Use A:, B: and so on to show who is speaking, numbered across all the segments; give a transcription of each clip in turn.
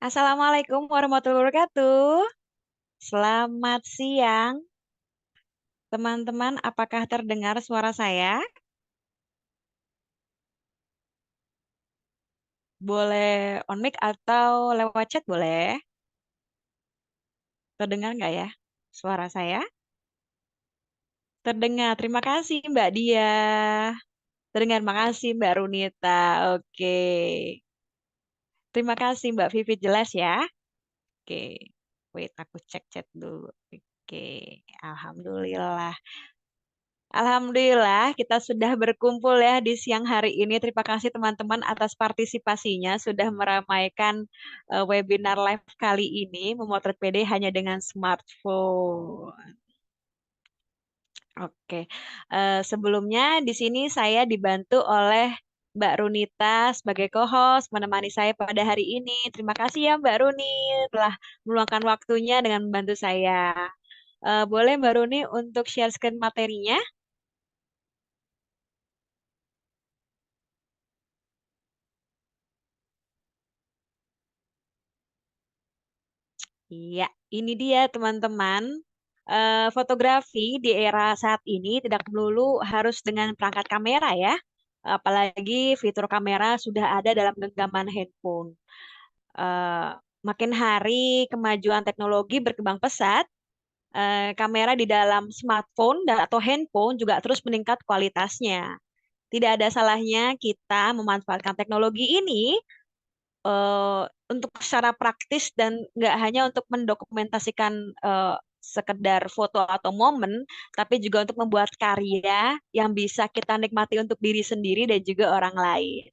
A: Assalamualaikum warahmatullahi wabarakatuh. Selamat siang, teman-teman. Apakah terdengar suara saya? Boleh on mic atau lewat chat boleh? Terdengar nggak ya suara saya? Terdengar. Terima kasih Mbak Dia. Terdengar. Makasih Mbak Runita. Oke. Terima kasih Mbak Vivi, jelas ya. Oke. Wait, aku cek chat dulu. Oke. Alhamdulillah. Alhamdulillah kita sudah berkumpul ya di siang hari ini. Terima kasih teman-teman atas partisipasinya sudah meramaikan webinar live kali ini memotret PD hanya dengan smartphone. Oke, sebelumnya di sini saya dibantu oleh Mbak Runita sebagai co-host menemani saya pada hari ini. Terima kasih ya Mbak Runi telah meluangkan waktunya dengan membantu saya. Boleh Mbak Runi untuk share screen materinya? Iya, ini dia teman-teman. Fotografi di era saat ini tidak melulu harus dengan perangkat kamera ya. Apalagi fitur kamera sudah ada dalam genggaman handphone. eh, Makin hari kemajuan teknologi berkembang pesat, kamera di dalam smartphone dan atau handphone juga terus meningkat kualitasnya. Tidak ada salahnya kita memanfaatkan teknologi ini eh, untuk secara praktis dan nggak hanya untuk mendokumentasikan sekedar foto atau momen, tapi juga untuk membuat karya yang bisa kita nikmati untuk diri sendiri dan juga orang lain.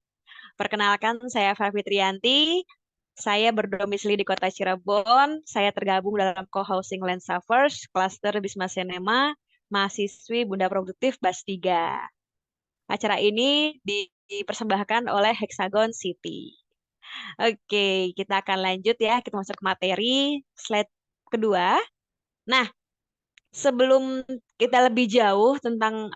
A: Perkenalkan, saya Fafi Trianti. Saya berdomisili di kota Cirebon. Saya tergabung dalam co-housing Lensa First, Cluster Bisma Cinema, mahasiswi Bunda Produktif BAS 3. Acara ini dipersembahkan oleh Hexagon City. Oke, kita akan lanjut ya. Kita masuk ke materi slide kedua. Nah, sebelum kita lebih jauh tentang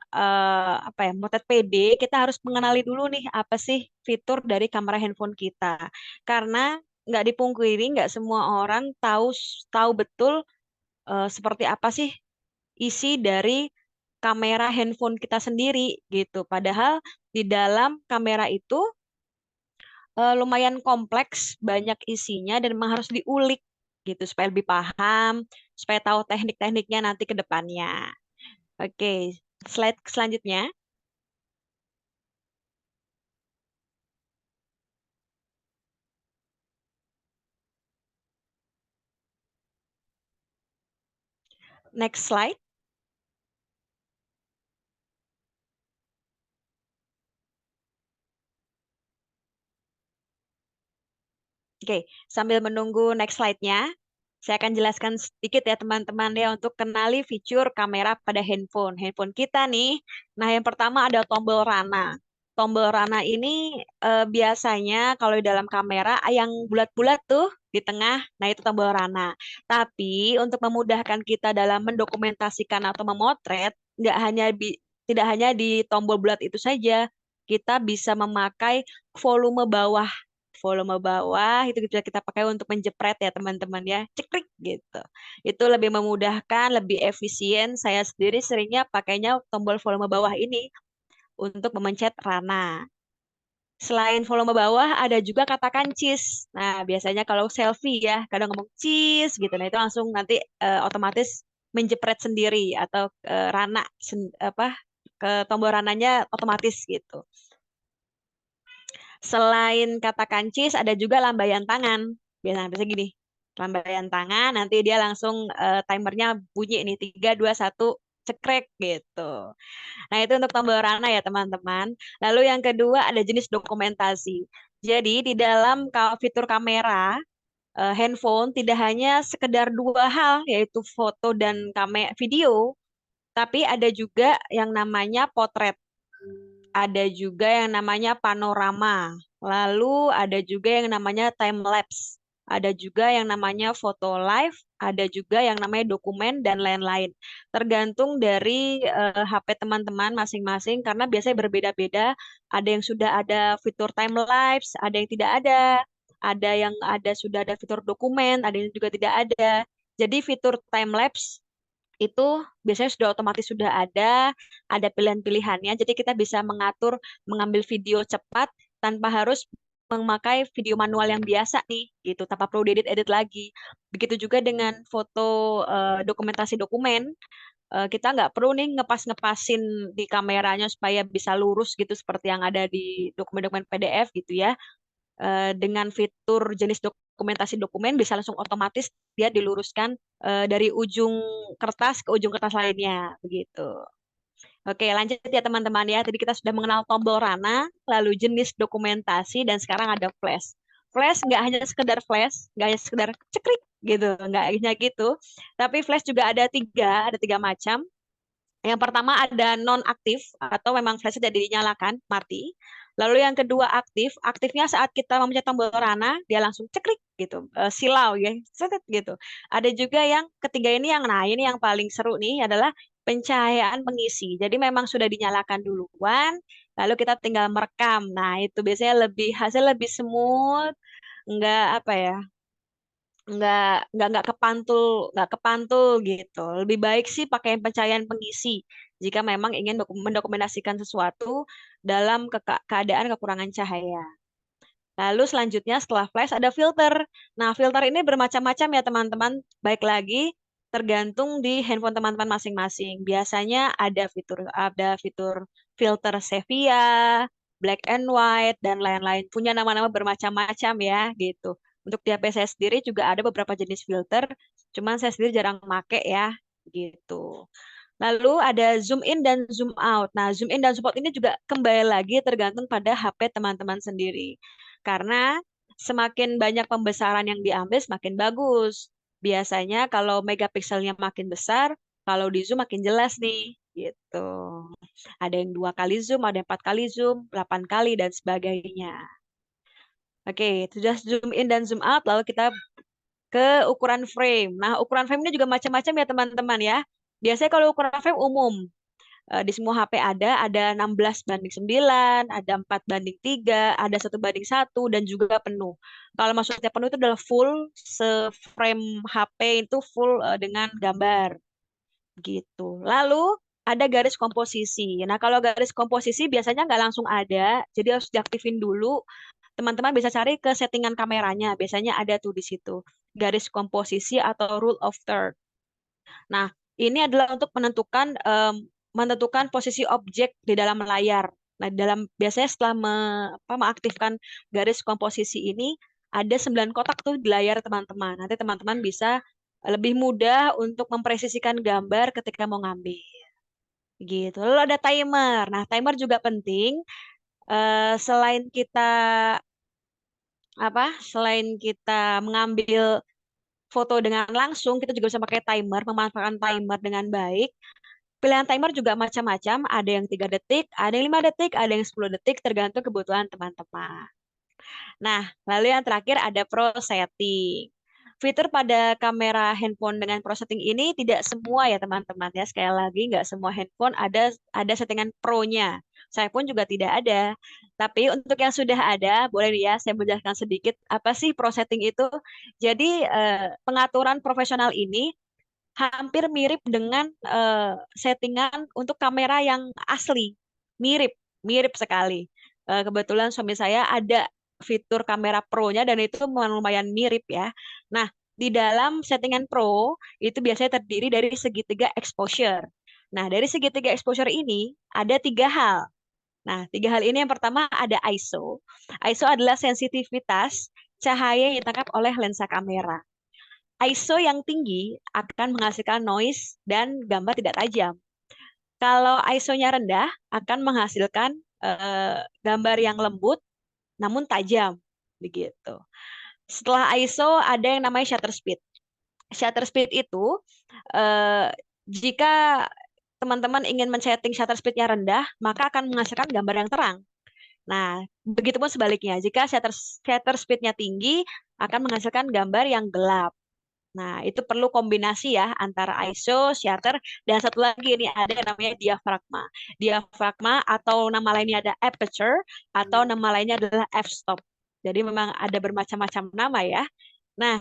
A: apa ya, Motet PD, kita harus mengenali dulu nih apa sih fitur dari kamera handphone kita. Karena nggak dipungkiri, nggak semua orang tahu tahu betul seperti apa sih isi dari kamera handphone kita sendiri gitu. Padahal di dalam kamera itu lumayan kompleks, banyak isinya dan memang harus diulik gitu supaya lebih paham, supaya tahu teknik-tekniknya nanti ke depannya. Oke, slide selanjutnya. Next slide. Oke, sambil menunggu next slide-nya, saya akan jelaskan sedikit ya teman-teman ya untuk kenali fitur kamera pada handphone. Handphone kita nih. Nah, yang pertama ada tombol rana. Tombol rana ini biasanya kalau di dalam kamera yang bulat-bulat tuh di tengah, nah itu tombol rana. Tapi untuk memudahkan kita dalam mendokumentasikan atau memotret, nggak hanya tidak hanya di tombol bulat itu saja, kita bisa memakai volume bawah. Volume bawah itu bisa kita pakai untuk menjepret ya teman-teman ya, cekrik gitu. Itu lebih memudahkan, lebih efisien. Saya sendiri seringnya pakainya tombol volume bawah ini untuk memencet rana. Selain volume bawah, ada juga katakan cheese. Nah, biasanya kalau selfie ya, kadang ngomong cheese gitu. Nah, itu langsung nanti otomatis menjepret sendiri atau rana apa ke tombol rananya otomatis gitu. Selain kata kancis, ada juga lambaian tangan. Biasa gini, lambaian tangan, nanti dia langsung timernya bunyi nih, 3, 2, 1, cekrek gitu. Nah, itu untuk tombol rana ya, teman-teman. Lalu yang kedua ada jenis dokumentasi. Jadi, di dalam fitur kamera, handphone tidak hanya sekedar dua hal, yaitu foto dan video, tapi ada juga yang namanya potret. Ada juga yang namanya panorama. Lalu ada juga yang namanya time lapse. Ada juga yang namanya foto live, ada juga yang namanya dokumen dan lain-lain. Tergantung dari HP teman-teman masing-masing karena biasanya berbeda-beda. Ada yang sudah ada fitur time lapse, ada yang tidak ada. Ada yang ada sudah ada fitur dokumen, ada yang juga tidak ada. Jadi fitur time lapse itu biasanya sudah otomatis sudah ada pilihan-pilihannya. Jadi kita bisa mengatur, mengambil video cepat tanpa harus memakai video manual yang biasa nih, gitu, tanpa perlu diedit-edit lagi. Begitu juga dengan foto dokumentasi dokumen. Kita nggak perlu nih ngepas-ngepasin di kameranya supaya bisa lurus gitu seperti yang ada di dokumen-dokumen PDF gitu ya. Dengan fitur jenis dokumentasi dokumen bisa langsung otomatis dia diluruskan dari ujung kertas ke ujung kertas lainnya begitu. Oke, lanjut ya teman-teman ya. Tadi kita sudah mengenal tombol rana, lalu jenis dokumentasi, dan sekarang ada flash. Flash nggak hanya sekedar flash, nggak hanya sekedar cekrik gitu, nggak hanya gitu. Tapi flash juga ada tiga macam. Yang pertama ada non-aktif atau memang flash tidak dinyalakan, mati. Lalu yang kedua aktif, aktifnya saat kita memencet tombol rana, dia langsung cekrik gitu, silau ya, setet gitu. Ada juga yang ketiga ini nah ini yang paling seru nih adalah pencahayaan pengisi. Jadi memang sudah dinyalakan duluan, lalu kita tinggal merekam. Nah itu biasanya hasil lebih smooth, nggak apa ya, nggak kepantul gitu. Lebih baik sih pakai pencahayaan pengisi jika memang ingin mendokumentasikan sesuatu dalam keadaan kekurangan cahaya. Lalu selanjutnya setelah flash ada filter. Nah, filter ini bermacam-macam ya teman-teman. Baik lagi tergantung di handphone teman-teman masing-masing. Biasanya ada fitur filter sepia, black and white dan lain-lain. Punya nama-nama bermacam-macam ya gitu. Untuk di HP saya sendiri juga ada beberapa jenis filter, cuman saya sendiri jarang make ya gitu. Lalu ada zoom in dan zoom out. Nah, zoom in dan zoom out ini juga kembali lagi tergantung pada HP teman-teman sendiri. Karena semakin banyak pembesaran yang diambil, semakin bagus. Biasanya kalau megapikselnya makin besar, kalau di zoom makin jelas nih, gitu. Ada yang 2 kali zoom, ada yang 4 kali zoom, 8 kali, dan sebagainya. Oke, sudah zoom in dan zoom out, lalu kita ke ukuran frame. Nah, ukuran frame ini juga macam-macam ya teman-teman ya. Biasanya kalau ukuran frame umum, di semua HP ada 16:9, ada 4:3, ada 1:1, dan juga penuh. Kalau maksudnya penuh itu adalah full, se-frame HP itu full dengan gambar gitu. Lalu ada garis komposisi. Nah, kalau garis komposisi biasanya nggak langsung ada, jadi harus diaktifin dulu. Teman-teman bisa cari ke settingan kameranya, biasanya ada tuh di situ. Garis komposisi atau rule of third. Nah, ini adalah untuk menentukan posisi objek di dalam layar. Nah, biasanya setelah mengaktifkan garis komposisi ini ada 9 kotak tuh di layar teman-teman. Nanti teman-teman bisa lebih mudah untuk mempresisikan gambar ketika mau ngambil. Gitu. Lalu ada timer. Nah, timer juga penting. Selain kita selain kita mengambil foto dengan langsung, kita juga bisa pakai timer, memanfaatkan timer dengan baik. Pilihan timer juga macam-macam, ada yang 3 detik, ada yang 5 detik, ada yang 10 detik, tergantung kebutuhan teman-teman. Nah, lalu yang terakhir ada pro setting. Fitur pada kamera handphone dengan pro setting ini tidak semua ya teman-teman ya. Sekali lagi nggak semua handphone ada settingan pro-nya. Saya pun juga tidak ada. Tapi untuk yang sudah ada, boleh ya saya menjelaskan sedikit apa sih pro setting itu. Jadi pengaturan profesional ini hampir mirip dengan settingan untuk kamera yang asli. Mirip, mirip sekali. Kebetulan suami saya ada fitur kamera pro-nya dan itu lumayan mirip ya. Nah, di dalam settingan pro itu biasanya terdiri dari segitiga exposure. Nah, dari segitiga exposure ini ada 3 hal. Nah, 3 hal ini yang pertama ada ISO. ISO adalah sensitivitas cahaya yang ditangkap oleh lensa kamera. ISO yang tinggi akan menghasilkan noise dan gambar tidak tajam. Kalau ISO-nya rendah akan menghasilkan gambar yang lembut namun tajam begitu. Setelah ISO ada yang namanya shutter speed. Shutter speed itu jika teman-teman ingin men-setting shutter speed-nya rendah, maka akan menghasilkan gambar yang terang. Nah, begitupun sebaliknya, jika shutter speed-nya tinggi akan menghasilkan gambar yang gelap. Nah, itu perlu kombinasi ya antara ISO, shutter, dan satu lagi ini ada yang namanya diafragma. Diafragma atau nama lainnya ada aperture atau nama lainnya adalah f-stop. Jadi memang ada bermacam-macam nama ya. Nah,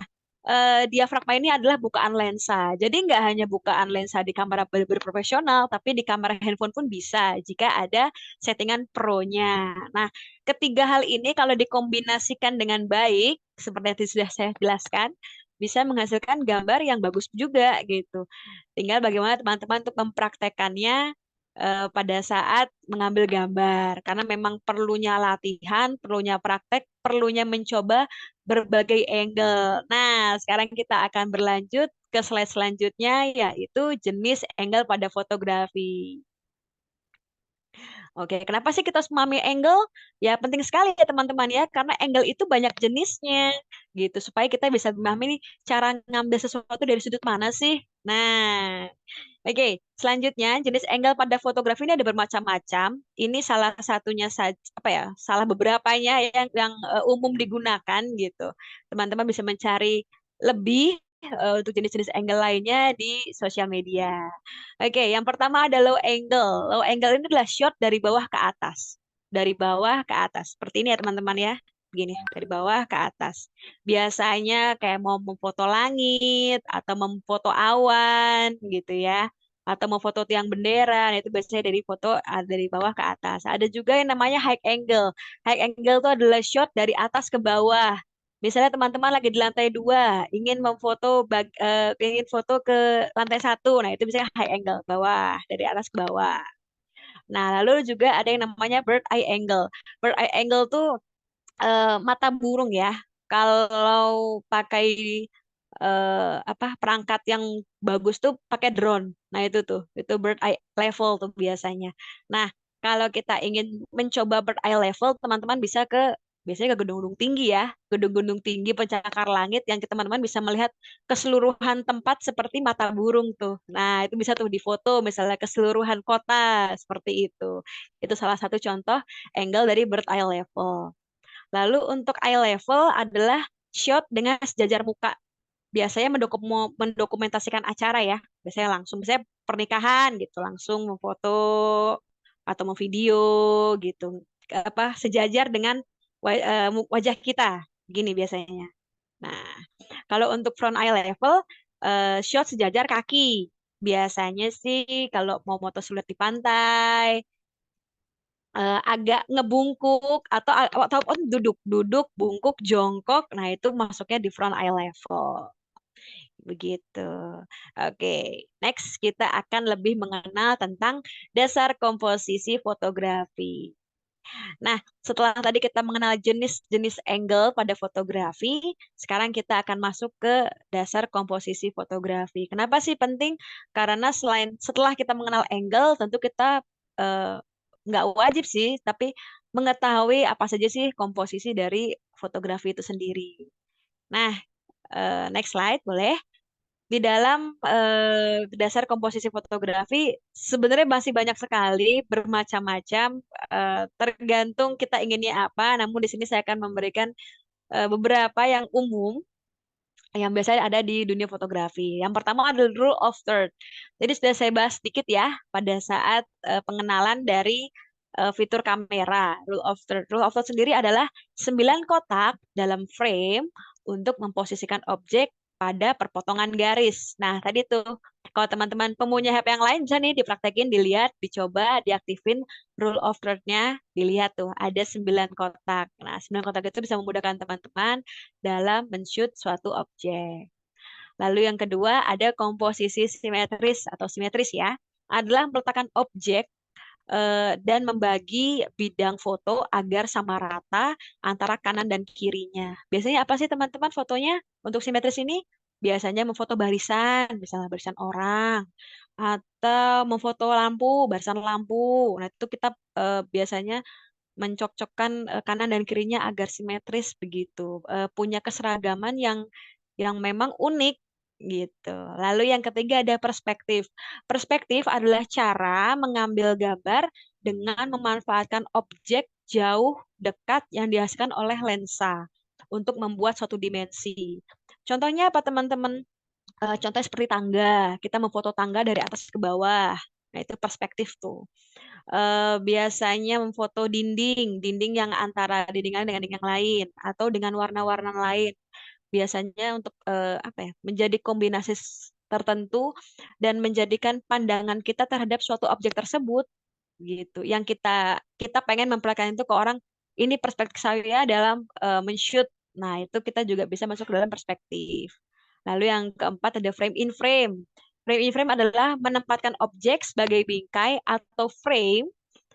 A: diafragma ini adalah bukaan lensa. Jadi nggak hanya bukaan lensa di kamera berprofesional, tapi di kamera handphone pun bisa jika ada settingan pro-nya. Nah, ketiga hal ini kalau dikombinasikan dengan baik, seperti yang sudah saya jelaskan, bisa menghasilkan gambar yang bagus juga gitu. Tinggal bagaimana teman-teman untuk mempraktekannya pada saat mengambil gambar. Karena memang perlunya latihan, perlunya praktek, perlunya mencoba berbagai angle. Nah, sekarang kita akan berlanjut ke slide selanjutnya, yaitu jenis angle pada fotografi. Oke, kenapa sih kita harus memahami angle? Ya penting sekali ya teman-teman ya, karena angle itu banyak jenisnya, gitu. Supaya kita bisa memahami nih cara ngambil sesuatu dari sudut mana sih. Nah, oke, selanjutnya jenis angle pada fotografi ini ada bermacam-macam. Ini salah satunya saja, apa ya? Salah beberapanya yang umum digunakan gitu. Teman-teman bisa mencari lebih untuk jenis-jenis angle lainnya di sosial media. Oke, yang pertama ada low angle. Low angle ini adalah shot dari bawah ke atas. Dari bawah ke atas. Seperti ini ya teman-teman ya. Begini, dari bawah ke atas. Biasanya kayak mau memfoto langit atau memfoto awan gitu ya. Atau mau foto tiang bendera, nah itu biasanya dari foto dari bawah ke atas. Ada juga yang namanya high angle. High angle itu adalah shot dari atas ke bawah. Misalnya teman-teman lagi di lantai 2, ingin foto ke lantai 1, nah itu bisa high angle bawah, dari atas ke bawah. Nah, lalu juga ada yang namanya bird eye angle. Bird eye angle tuh mata burung ya. Kalau pakai perangkat yang bagus tuh pakai drone. Nah, itu bird eye level tuh biasanya. Nah, kalau kita ingin mencoba bird eye level, teman-teman bisa biasanya ke gedung-gedung tinggi ya, gedung-gedung tinggi pencakar langit yang teman-teman bisa melihat keseluruhan tempat seperti mata burung tuh. Nah, itu bisa tuh difoto misalnya keseluruhan kota seperti itu. Itu salah satu contoh angle dari bird eye level. Lalu untuk eye level adalah shot dengan sejajar muka. Biasanya mendokumentasikan acara ya. Biasanya pernikahan gitu, langsung memfoto atau memvideo gitu. Sejajar dengan wajah kita. Gini biasanya. Nah, kalau untuk front eye level, shot sejajar kaki. Biasanya sih kalau mau moto sulit di pantai, agak ngebungkuk ataupun duduk bungkuk jongkok, nah itu masuknya di front eye level begitu. Oke, next kita akan lebih mengenal tentang dasar komposisi fotografi. Nah, setelah tadi kita mengenal jenis-jenis angle pada fotografi, sekarang kita akan masuk ke dasar komposisi fotografi. Kenapa sih penting? Karena setelah kita mengenal angle, tentu kita eh, nggak wajib sih, tapi mengetahui apa saja sih komposisi dari fotografi itu sendiri. Nah, next slide boleh. Di dalam dasar komposisi fotografi sebenarnya masih banyak sekali bermacam-macam, tergantung kita inginnya apa. Namun di sini saya akan memberikan beberapa yang umum yang biasanya ada di dunia fotografi. Yang pertama adalah rule of third. Jadi sudah saya bahas sedikit ya pada saat pengenalan dari fitur kamera. Rule of third. Rule of third sendiri adalah 9 kotak dalam frame untuk memposisikan objek pada perpotongan garis. Nah, tadi tuh kalau teman-teman pemunya HP yang lain bisa nih dipraktekin, dilihat, dicoba, diaktifin rule of third-nya, dilihat tuh ada 9 kotak. Nah, 9 kotak itu bisa memudahkan teman-teman dalam men-shoot suatu objek. Lalu yang kedua ada komposisi simetris atau simetris ya, adalah meletakkan objek dan membagi bidang foto agar sama rata antara kanan dan kirinya. Biasanya apa sih teman-teman fotonya untuk simetris ini? Biasanya memfoto barisan, misalnya barisan orang, atau memfoto lampu, barisan lampu. Nah, itu kita biasanya mencocokkan kanan dan kirinya agar simetris begitu. Punya keseragaman yang memang unik gitu. Lalu yang ketiga ada perspektif. Perspektif adalah cara mengambil gambar dengan memanfaatkan objek jauh dekat yang dihasilkan oleh lensa untuk membuat suatu dimensi. Contohnya apa teman-teman? Contohnya seperti tangga. Kita memfoto tangga dari atas ke bawah. Nah, itu perspektif tuh. Biasanya memfoto dinding yang antara dinding dengan dinding yang lain atau dengan warna-warna lain. Biasanya untuk apa ya, menjadi kombinasi tertentu dan menjadikan pandangan kita terhadap suatu objek tersebut gitu. Yang kita pengen memperlihatkan itu ke orang, ini perspektif saya dalam men-shoot. Nah, itu kita juga bisa masuk ke dalam perspektif. Lalu yang keempat ada frame in frame. Frame in frame adalah menempatkan objek sebagai bingkai atau frame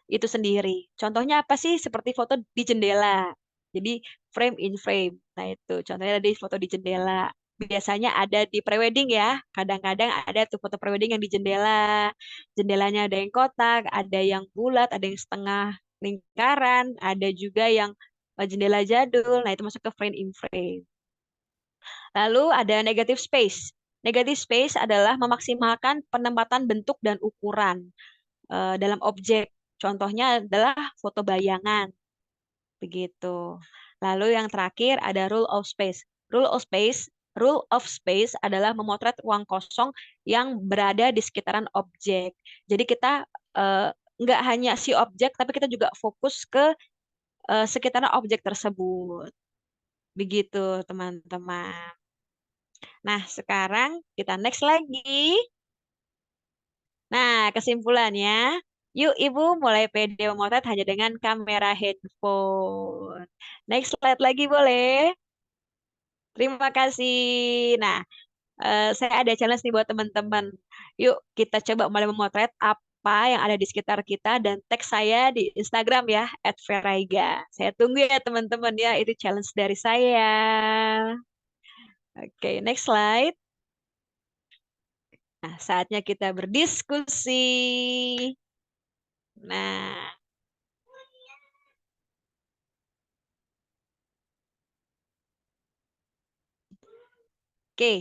A: itu sendiri. Contohnya apa sih? Seperti foto di jendela. Jadi frame in frame. Nah itu contohnya ada di foto di jendela. Biasanya ada di prewedding ya. Kadang-kadang ada tuh foto prewedding yang di jendela. Jendelanya ada yang kotak, ada yang bulat, ada yang setengah lingkaran, ada juga yang jendela jadul. Nah itu masuk ke frame in frame. Lalu ada negative space. Negative space adalah memaksimalkan penempatan bentuk dan ukuran dalam objek. Contohnya adalah foto bayangan, begitu. Lalu yang terakhir ada rule of space. Rule of space adalah memotret ruang kosong yang berada di sekitaran objek. Jadi kita eh, nggak hanya si objek, tapi kita juga fokus ke sekitaran objek tersebut. Begitu, teman-teman. Nah, sekarang kita next lagi. Nah, kesimpulannya, yuk Ibu mulai pede memotret hanya dengan kamera handphone. Next slide lagi boleh? Terima kasih. Nah, saya ada challenge nih buat teman-teman. Yuk kita coba mulai memotret apa yang ada di sekitar kita dan tag saya di Instagram ya, @veraiga. Saya tunggu ya teman-teman ya, itu challenge dari saya. Oke, next slide. Nah, saatnya kita berdiskusi. Nah, oke.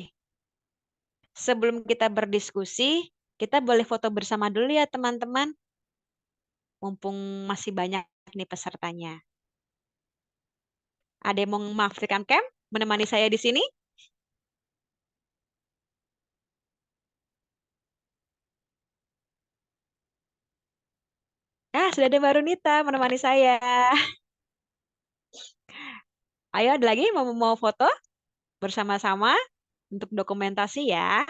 A: Sebelum kita berdiskusi, kita boleh foto bersama dulu ya, teman-teman. Mumpung masih banyak nih pesertanya. Ada yang mau mengaktifkan cam? Menemani saya di sini? Ah, sudah ada Mbak Runita menemani saya. Ayo, ada lagi mau foto bersama-sama untuk dokumentasi ya.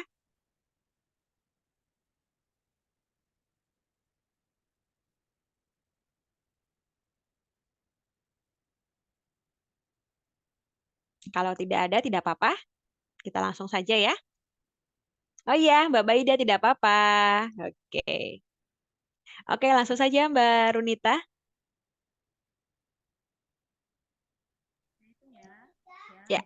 A: Kalau tidak ada, tidak apa-apa. Kita langsung saja ya. Oh iya, Mbak Baida tidak apa-apa. Oke. Oke, langsung saja Mbak Runita. Ya.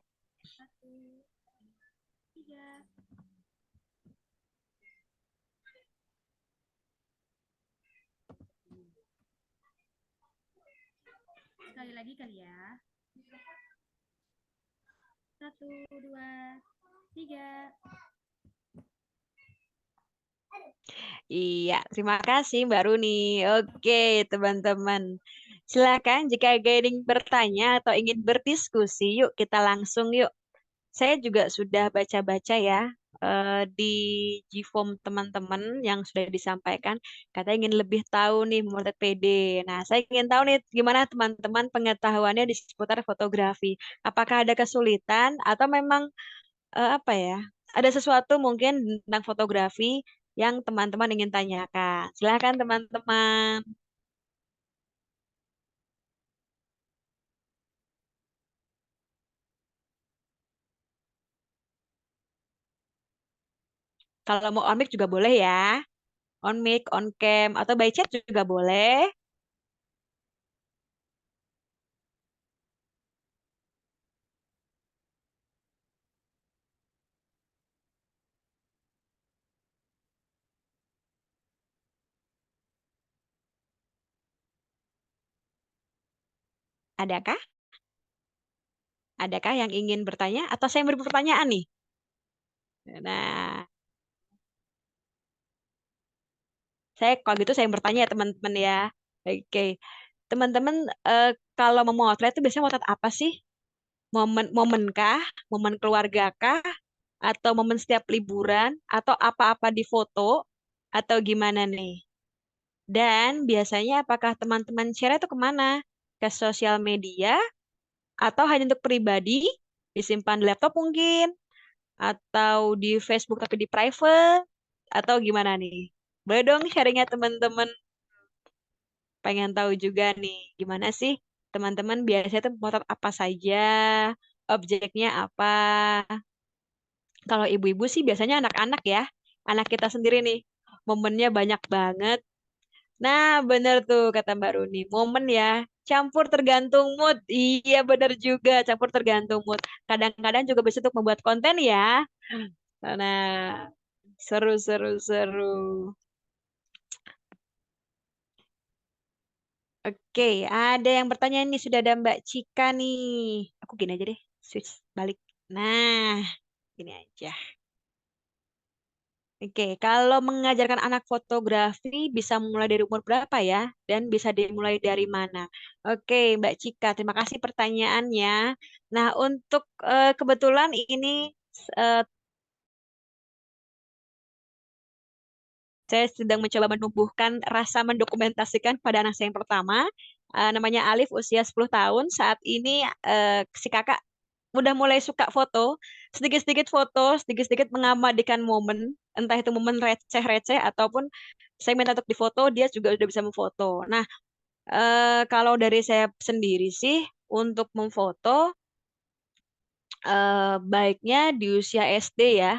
B: Sekali lagi kali ya. 1, 2, 3.
A: Iya, terima kasih Mbak Runi. Oke, teman-teman. Silakan jika ada yang bertanya atau ingin berdiskusi, yuk kita langsung yuk. Saya juga sudah baca-baca ya di Gform teman-teman yang sudah disampaikan. Katanya ingin lebih tahu nih memotret PD. Nah, saya ingin tahu nih gimana teman-teman pengetahuannya di seputar fotografi. Apakah ada kesulitan atau memang apa ya? Ada sesuatu mungkin tentang fotografi yang teman-teman ingin tanyakan. Silakan teman-teman. Kalau mau on mic juga boleh ya. On mic, on cam, atau by chat juga boleh. Adakah? Adakah yang ingin bertanya? Atau saya yang beri pertanyaan nih? Nah, saya kalau gitu saya yang bertanya ya teman-teman ya. Oke, teman-teman eh, kalau memotret itu biasanya motret apa sih? Momen kah? Momen keluarga kah? Atau momen setiap liburan? Atau apa-apa di foto? Atau gimana nih? Dan biasanya apakah teman-teman share itu kemana? Ke sosial media? Atau hanya untuk pribadi? Disimpan di laptop mungkin? Atau di Facebook tapi di private? Atau gimana nih? Boleh dong sharingnya teman-teman. Pengen tahu juga nih, gimana sih teman-teman biasanya tuh potret apa saja, objeknya apa. Kalau ibu-ibu sih biasanya anak-anak ya. Anak kita sendiri nih. Momennya banyak banget. Nah, bener tuh kata Mbak Runi. Momen ya, campur tergantung mood. Iya, bener juga, campur tergantung mood. Kadang-kadang juga bisa untuk membuat konten ya. Nah, seru, seru, seru. Oke, ada yang bertanya nih, sudah ada Mbak Cika nih. Aku gini aja deh, switch balik. Nah, gini aja. Oke, kalau mengajarkan anak fotografi bisa mulai dari umur berapa ya? Dan bisa dimulai dari mana? Oke, Mbak Cika, terima kasih pertanyaannya. Nah, untuk kebetulan ini eh, saya sedang mencoba menumbuhkan rasa mendokumentasikan pada anak saya yang pertama. Namanya Alif, usia 10 tahun. Saat ini si kakak udah mulai suka foto, sedikit-sedikit foto, sedikit-sedikit mengabadikan momen, entah itu momen receh-receh ataupun saya minta untuk difoto, dia juga udah bisa memfoto. Nah, kalau dari saya sendiri sih, untuk memfoto, baiknya di usia SD ya.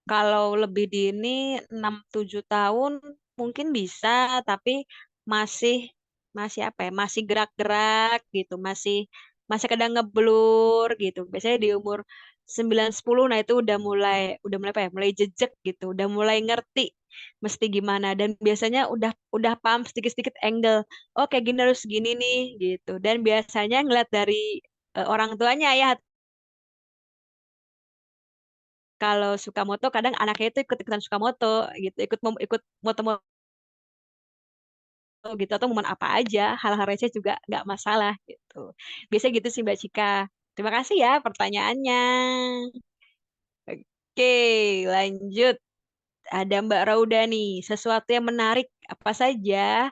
A: Kalau lebih dini 6-7 tahun mungkin bisa, tapi masih masih apa ya? Masih gerak-gerak gitu, masih masih kadang ngeblur gitu. Biasanya di umur 9-10 nah itu udah mulai apa ya? Mulai jejak gitu, udah mulai ngerti mesti gimana dan biasanya udah paham sedikit-sedikit angle. Oh, kayak gini harus gini nih gitu. Dan biasanya ngeliat dari orang tuanya ya, kalau suka moto kadang anaknya itu ikut-ikutan suka moto gitu, ikut moto-moto gitu atau momen apa aja, hal-hal receh juga nggak masalah gitu. Biasanya gitu sih Mbak Cika. Terima kasih ya pertanyaannya. Oke, lanjut. Ada Mbak Rauda nih, sesuatu yang menarik apa saja?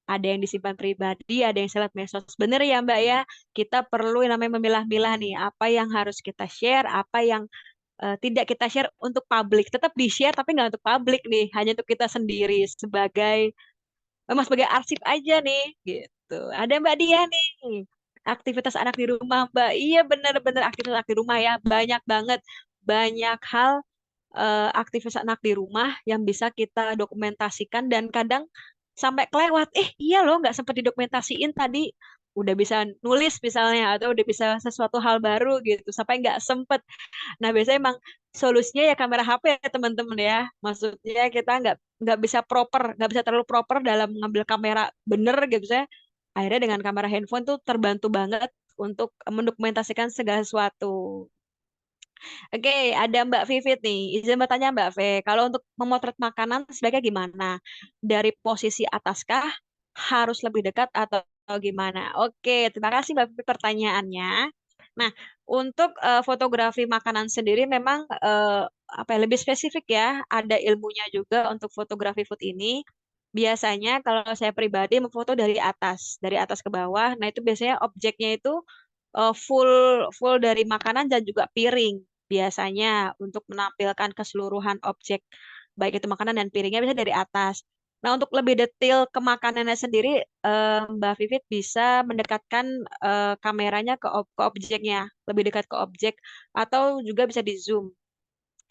A: Ada yang disimpan pribadi, ada yang seleb medsos. Bener ya Mbak ya, kita perlu yang namanya memilah-milah nih, apa yang harus kita share, apa yang tidak kita share untuk publik. Tetap di-share tapi nggak untuk publik nih, hanya untuk kita sendiri memang sebagai arsip aja nih gitu. Ada Mbak Dia nih. Aktivitas anak di rumah, Mbak. Iya benar-benar aktivitas anak di rumah ya. Banyak banget. Banyak hal aktivitas anak di rumah yang bisa kita dokumentasikan dan kadang sampai kelewat. Iya loh nggak sempat didokumentasiin tadi. Udah bisa nulis misalnya atau udah bisa sesuatu hal baru gitu. Sampai nggak sempet. Nah, biasanya emang solusinya ya kamera HP ya teman-teman ya. Maksudnya kita nggak bisa terlalu proper dalam mengambil kamera bener gitu saya. Akhirnya dengan kamera handphone tuh terbantu banget untuk mendokumentasikan segala sesuatu. Oke, ada Mbak Vivit nih. Izin bertanya Mbak V, kalau untuk memotret makanan sebaiknya gimana? Dari posisi ataskah? Harus lebih dekat atau gimana? Oke, terima kasih Mbak Vivit pertanyaannya. Nah, untuk fotografi makanan sendiri memang apa ya, lebih spesifik ya. Ada ilmunya juga untuk fotografi food ini. Biasanya kalau saya pribadi memfoto dari atas ke bawah. Nah, itu biasanya objeknya itu full full dari makanan dan juga piring biasanya untuk menampilkan keseluruhan objek baik itu makanan dan piringnya bisa dari atas. Nah, untuk lebih detail ke makanannya sendiri, Mbak Vivit bisa mendekatkan kameranya ke objeknya, lebih dekat ke objek atau juga bisa di zoom.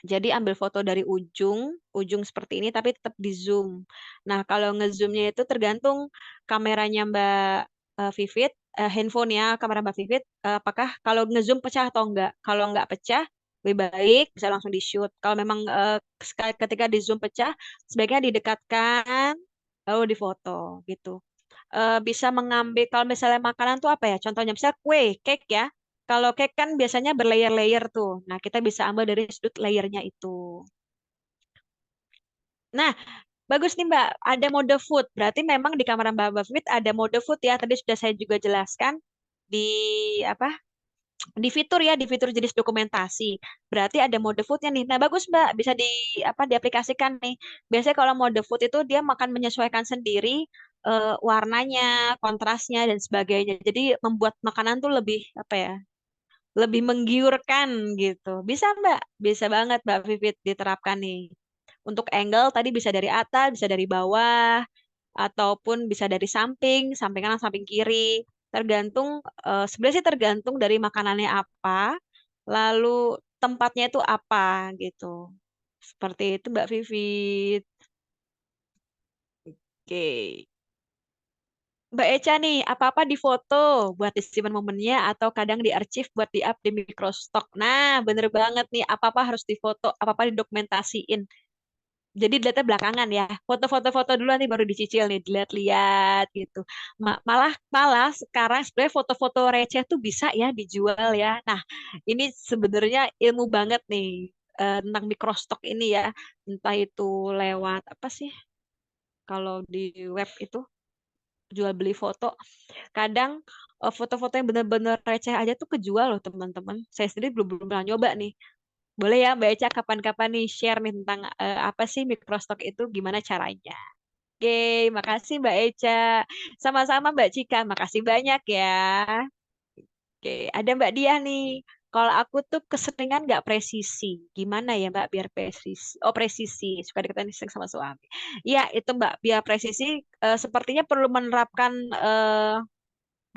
A: Jadi ambil foto dari ujung seperti ini, tapi tetap di zoom. Nah, kalau ngezoomnya itu tergantung kameranya Mbak Vivit, handphone ya, kamera Mbak Vivit, apakah kalau ngezoom pecah atau enggak. Kalau enggak pecah, lebih baik bisa langsung di shoot. Kalau memang ketika di zoom pecah, sebaiknya didekatkan lalu difoto gitu. Bisa mengambil kalau misalnya makanan tuh apa ya? Contohnya misalnya kue, cake ya. Kalau cake kan biasanya berlayer-layer tuh. Nah, kita bisa ambil dari sudut layernya itu. Nah, bagus nih Mbak, ada mode food. Berarti memang di kamar Mbak Fit ada mode food ya. Tadi sudah saya juga jelaskan di apa? Di fitur ya, di fitur jenis dokumentasi. Berarti ada mode foodnya nih. Nah, bagus Mbak, bisa diaplikasikan nih. Biasanya kalau mode food itu dia makan menyesuaikan sendiri warnanya, kontrasnya dan sebagainya. Jadi membuat makanan tuh lebih apa ya? Lebih menggiurkan gitu. Bisa Mbak, bisa banget Mbak Vivit diterapkan nih. Untuk angle tadi bisa dari atas, bisa dari bawah, ataupun bisa dari samping, samping kanan, samping kiri. Tergantung, sebenarnya sih tergantung dari makanannya apa. Lalu tempatnya itu apa gitu. Seperti itu Mbak Vivit. Oke. Mbak Eca nih, apa-apa difoto buat disimpan momennya atau kadang diarsip buat di-up di Microstock. Nah, bener banget nih, apa-apa harus difoto, apa-apa didokumentasiin. Jadi dilihatnya belakangan ya. Foto-foto-foto dulu nanti baru dicicil nih, dilihat-lihat gitu. Malah malah sekarang sebenarnya foto-foto receh tuh bisa ya dijual ya. Nah, ini sebenarnya ilmu banget nih tentang microstock ini ya. Entah itu lewat apa sih? Kalau di web itu jual beli foto, kadang foto-foto yang benar-benar receh aja tuh kejual loh teman-teman. Saya sendiri belum belum pernah nyoba nih. Boleh ya Mbak Eca kapan-kapan nih share nih tentang apa sih microstock itu, gimana caranya. Oke, makasih Mbak Eca. Sama-sama Mbak Cika, makasih banyak ya. Oke, ada Mbak Dia nih. Kalau aku tuh keseringan nggak presisi. Gimana ya Mbak biar presisi? Oh presisi, suka dikatain istri sama suami. Iya itu Mbak, biar presisi sepertinya perlu menerapkan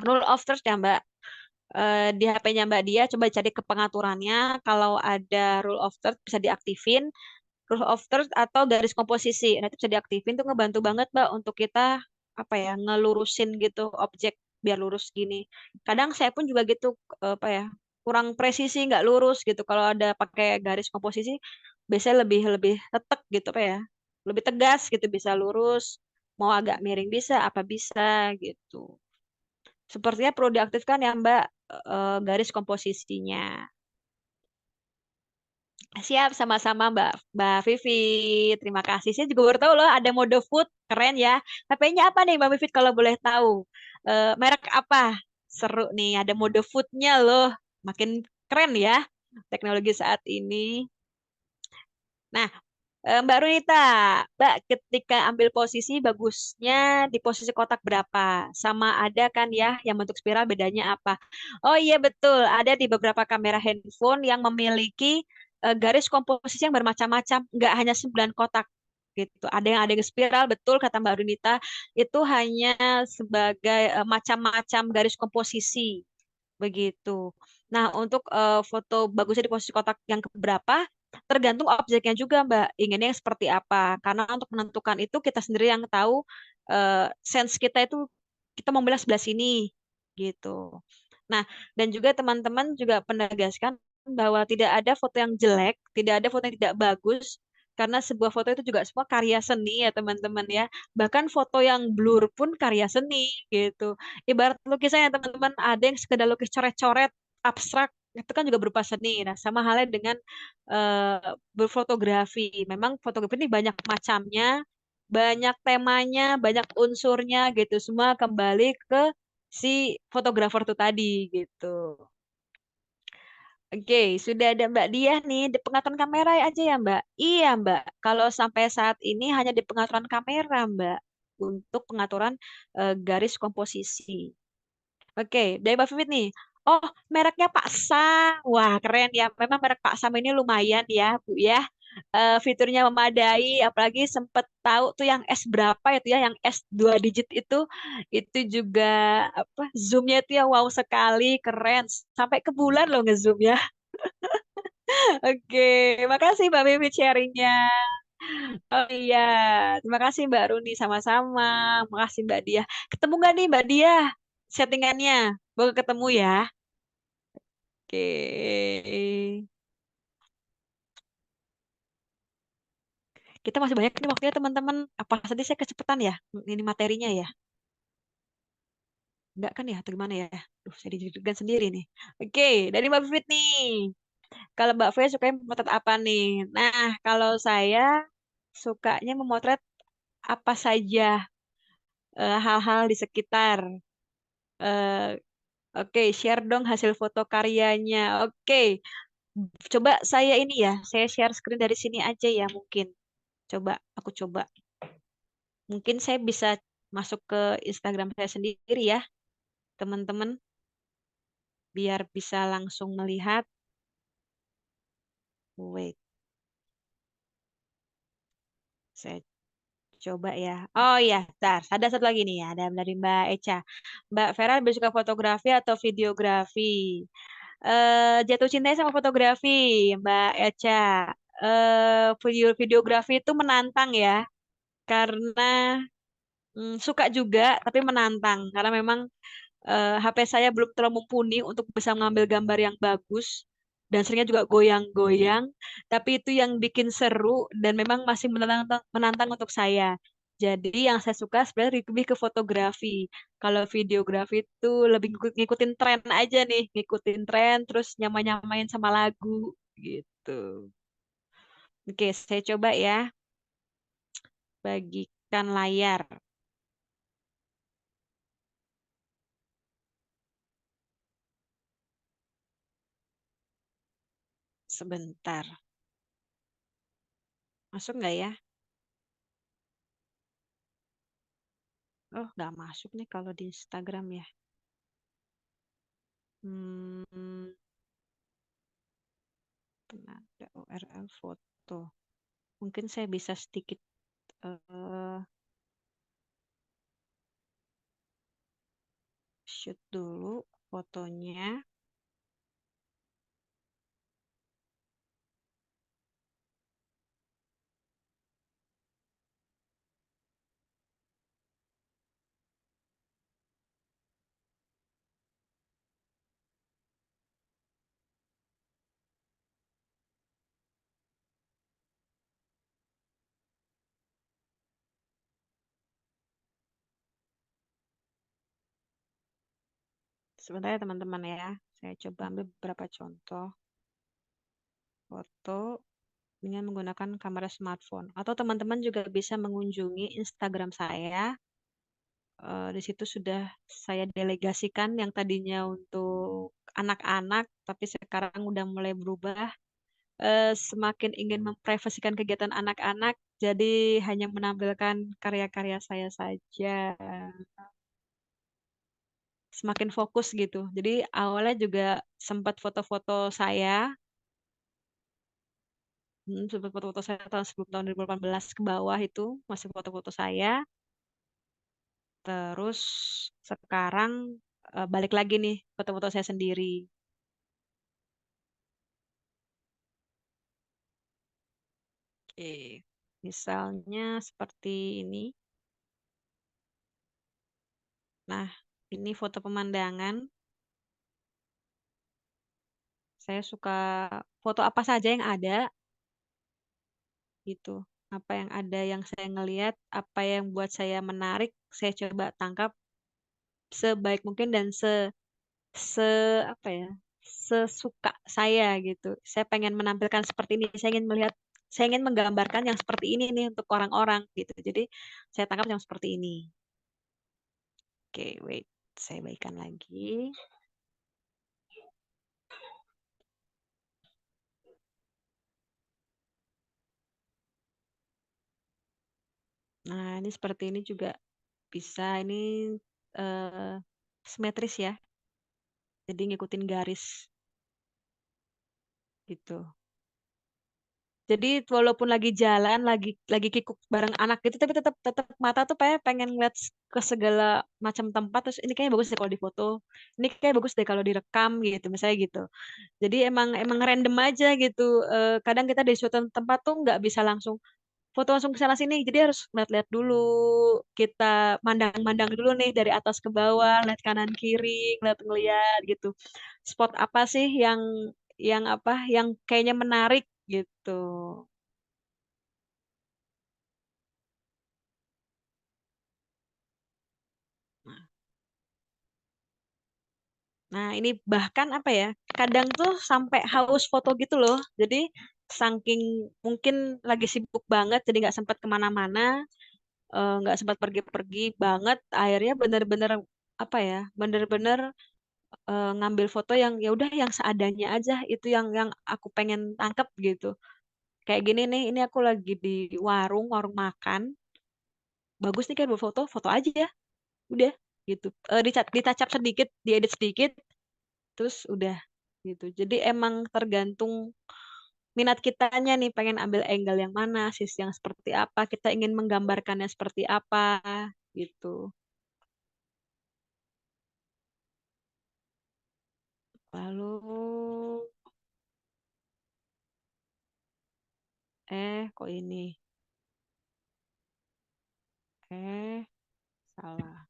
A: rule of thirds ya Mbak. Di HP-nya Mbak Dia coba cari ke pengaturannya. Kalau ada rule of thirds bisa diaktifin. Rule of thirds atau garis komposisi. Nah, itu bisa diaktifin tuh ngebantu banget, Mbak, untuk kita apa ya, ngelurusin gitu objek biar lurus gini. Kadang saya pun juga gitu apa ya, kurang presisi, nggak lurus gitu. Kalau ada pakai garis komposisi, biasanya lebih lebih tetek gitu apa ya, lebih tegas gitu, bisa lurus. Mau agak miring bisa, apa bisa gitu. Sepertinya perlu diaktifkan ya, Mbak, garis komposisinya. Siap, sama-sama Mbak Vivi. Terima kasih. Saya juga baru tahu loh ada mode food. Keren ya. HP-nya apa nih Mbak Vivi kalau boleh tahu? Merek apa? Seru nih, ada mode foodnya loh. Makin keren ya teknologi saat ini. Nah, Mbak Runita, Mbak ketika ambil posisi bagusnya di posisi kotak berapa? Sama ada kan ya yang bentuk spiral bedanya apa? Oh iya betul, ada di beberapa kamera handphone yang memiliki garis komposisi yang bermacam-macam, nggak hanya 9 kotak gitu. Ada yang spiral, betul kata Mbak Runita, itu hanya sebagai macam-macam garis komposisi begitu. Nah, untuk foto bagusnya di posisi kotak yang keberapa, tergantung objeknya juga, Mbak. Inginnya yang seperti apa. Karena untuk menentukan itu kita sendiri yang tahu sense kita itu kita mau bilang sebelah sini gitu. Nah, dan juga teman-teman juga penegaskan bahwa tidak ada foto yang jelek, tidak ada foto yang tidak bagus. Karena sebuah foto itu juga semua karya seni ya teman-teman ya. Bahkan foto yang blur pun karya seni gitu. Ibarat lukisan ya teman-teman, ada yang sekedar lukis coret-coret abstrak, itu kan juga berupa seni. Nah, sama halnya dengan berfotografi. Memang fotografi ini banyak macamnya, banyak temanya, banyak unsurnya gitu. Semua kembali ke si fotografer itu tadi gitu. Oke, sudah ada Mbak Diah nih di pengaturan kamera aja ya Mbak. Iya Mbak, kalau sampai saat ini hanya di pengaturan kamera Mbak untuk pengaturan garis komposisi. Oke, dari Mbak Vivit nih. Oh, mereknya Pak Sam. Wah, keren ya. Memang merek Pak Sam ini lumayan ya, Bu ya. Fiturnya memadai, apalagi sempet tahu tuh yang S berapa itu ya, yang S 2 digit itu juga apa zoomnya itu ya wow sekali, keren. Sampai ke bulan loh ngezoom ya. Oke, makasih Mbak Vivit sharingnya. Oh iya, terima kasih Mbak Runi sama-sama. Makasih Mbak Dia. Ketemu nggak nih Mbak Dia settingannya? Boleh ketemu ya. Oke. Kita masih banyak nih waktunya teman-teman. Apa tadi saya kecepatan ya? Ini materinya ya? Enggak kan ya? Atau gimana ya? Duh, saya deg sendiri nih. Oke, dari Mbak Vivit nih. Kalau Mbak Fia suka memotret apa nih? Nah, kalau saya sukanya memotret apa saja hal-hal di sekitar. Eh, Oke, share dong hasil foto karyanya. Oke, coba saya ini ya, saya share screen dari sini aja ya mungkin. Coba, aku coba. Mungkin saya bisa masuk ke Instagram saya sendiri ya, teman-teman, biar bisa langsung melihat. Wait, saya coba ya. Oh ya, bentar. Ada satu lagi nih ya, ada dari Mbak Eca. Mbak Vera lebih suka fotografi atau videografi? Jatuh cinta sama fotografi, Mbak Eca. Videografi itu menantang ya, karena suka juga, tapi menantang. Karena memang HP saya belum terlalu mumpuni untuk bisa mengambil gambar yang bagus. Dan seringnya juga goyang-goyang. Tapi itu yang bikin seru dan memang masih menantang, menantang untuk saya. Jadi yang saya suka sebenarnya lebih ke fotografi. Kalau videografi itu lebih ngikutin tren aja nih. Ngikutin tren, terus nyamain sama lagu gitu. Oke, saya coba ya. Bagikan layar. Sebentar. Masuk nggak ya? Oh, nggak masuk nih kalau di Instagram ya. Hmm, penanda URL foto. Mungkin saya bisa sedikit eh, shoot dulu fotonya. Sebentar ya teman-teman ya. Saya coba ambil beberapa contoh foto dengan menggunakan kamera smartphone. Atau teman-teman juga bisa mengunjungi Instagram saya. Di situ sudah saya delegasikan yang tadinya untuk anak-anak, tapi sekarang udah mulai berubah. Semakin ingin memprivasikan kegiatan anak-anak, jadi hanya menampilkan karya-karya saya saja. Semakin fokus gitu. Jadi awalnya juga sempat foto-foto saya, sempat foto-foto saya tahun sebelum tahun 2018 ke bawah itu masih foto-foto saya. Terus sekarang balik lagi nih foto-foto saya sendiri. Oke, misalnya seperti ini. Nah, ini foto pemandangan. Saya suka foto apa saja yang ada gitu. Apa yang ada yang saya ngelihat, apa yang buat saya menarik, saya coba tangkap sebaik mungkin dan se apa ya, sesuka saya gitu. Saya pengen menampilkan seperti ini. Saya ingin menggambarkan yang seperti ini nih untuk orang-orang gitu. Jadi saya tangkap yang seperti ini. Oke, wait. Saya baikkan lagi. Nah, ini seperti ini juga bisa. Ini eh, simetris ya. Jadi ngikutin garis gitu. Jadi walaupun lagi jalan, lagi kikuk bareng anak gitu, tapi tetap tetap mata tuh pengen ngeliat ke segala macam tempat. Terus ini kayaknya bagus deh kalau difoto. Ini kayak bagus deh kalau direkam gitu, misalnya gitu. Jadi emang emang random aja gitu. Kadang kita di suatu tempat tuh nggak bisa langsung foto langsung ke sana sini. Jadi harus lihat-lihat dulu. Kita mandang-mandang dulu nih dari atas ke bawah, lihat kanan kiri, ngeliat gitu. Spot apa sih yang apa yang kayaknya menarik gitu. Nah, ini bahkan apa ya? Kadang tuh sampai haus foto gitu loh. Jadi saking mungkin lagi sibuk banget, jadi nggak sempat kemana-mana, nggak sempat pergi-pergi banget. Akhirnya bener-bener apa ya? Bener-bener ngambil foto yang ya udah yang seadanya aja. Itu yang aku pengen tangkep gitu. Kayak gini nih, ini aku lagi di warung makan. Bagus nih kan buat foto, foto aja ya. Udah gitu. Ditacap sedikit, diedit sedikit, terus udah gitu. Jadi emang tergantung minat kitanya nih pengen ambil angle yang mana, sisi yang seperti apa, kita ingin menggambarkannya seperti apa gitu. Lalu, kok ini? Eh, salah.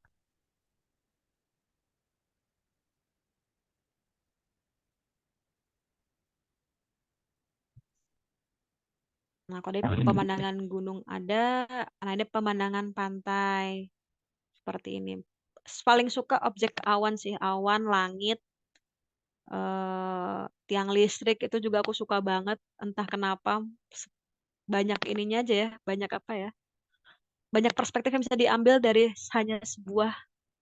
A: Nah, kalau ada pemandangan gunung ada, nah ada pemandangan pantai seperti ini. Paling suka objek awan sih, awan, langit, tiang listrik itu juga aku suka banget. Entah kenapa, banyak ininya aja ya, banyak apa ya, banyak perspektif yang bisa diambil dari hanya sebuah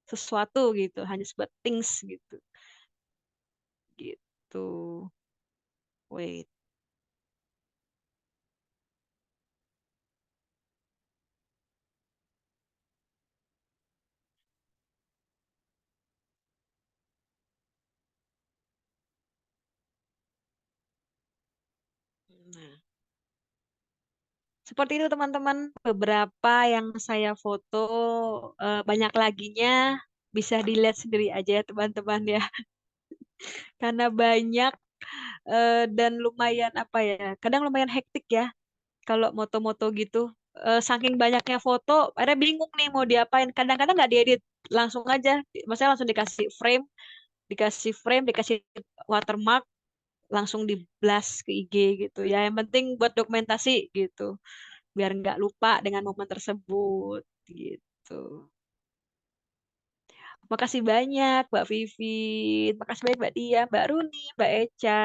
A: sesuatu gitu, hanya sebuah things gitu, gitu. Wait, nah. Seperti itu teman-teman, beberapa yang saya foto, banyak laginya bisa dilihat sendiri aja ya teman-teman ya. Karena banyak, dan lumayan apa ya, kadang lumayan hektik ya kalau moto-moto gitu. Saking banyaknya foto, ada bingung nih mau diapain. Kadang-kadang nggak diedit, langsung aja, maksudnya langsung dikasih watermark, langsung di blast ke IG gitu. Ya yang penting buat dokumentasi gitu, biar nggak lupa dengan momen tersebut gitu. Makasih banyak Mbak Vivin, makasih banyak Mbak Dia, Mbak Runi, Mbak Eca.